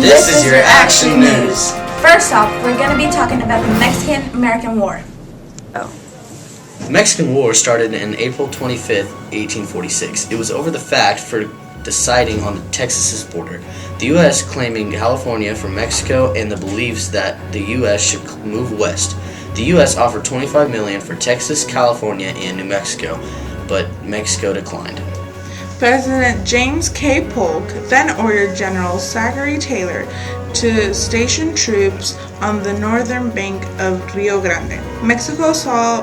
This is your Action News. First off, we're going to be talking about the Mexican-American War. The Mexican War started on April 25th, 1846. It was over the fact for deciding on the Texas border. The U.S. claiming California from Mexico and the beliefs that the U.S. should move west. The U.S. offered $25 million for Texas, California, and New Mexico, but Mexico declined. President James K. Polk then ordered General Zachary Taylor to station troops on the northern bank of Rio Grande. Mexico saw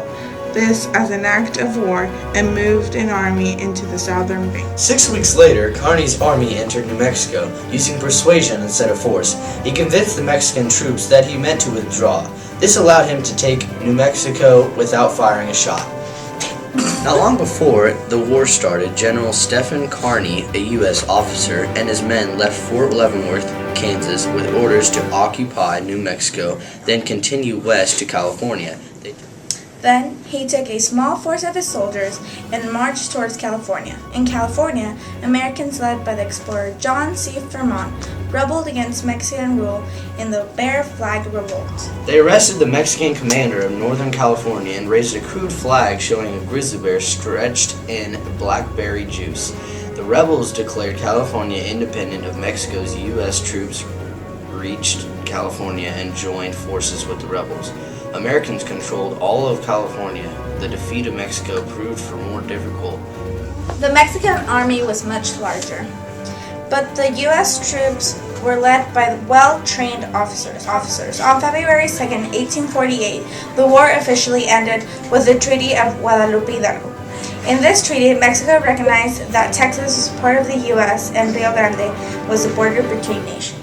this as an act of war and moved an army into the southern bank. 6 weeks later, Kearny's army entered New Mexico, using persuasion instead of force. He convinced the Mexican troops that he meant to withdraw. This allowed him to take New Mexico without firing a shot. Not long before the war started, General Stephen Kearny, a U.S. officer, and his men left Fort Leavenworth, Kansas, with orders to occupy New Mexico, then continue west to California. Then he took a small force of his soldiers and marched towards California. In California, Americans led by the explorer John C. Fremont rebelled against Mexican rule in the Bear Flag Revolt. They arrested the Mexican commander of Northern California and raised a crude flag showing a grizzly bear stretched in blackberry juice. The rebels declared California independent of Mexico's U.S. troops reached California and joined forces with the rebels. Americans controlled all of California. The defeat of Mexico proved for more difficult. The Mexican army was much larger, but the U.S. troops were led by well-trained officers. On February 2, 1848, the war officially ended with the Treaty of Guadalupe Hidalgo. In this treaty, Mexico recognized that Texas was part of the U.S. and Rio Grande was the border between nations.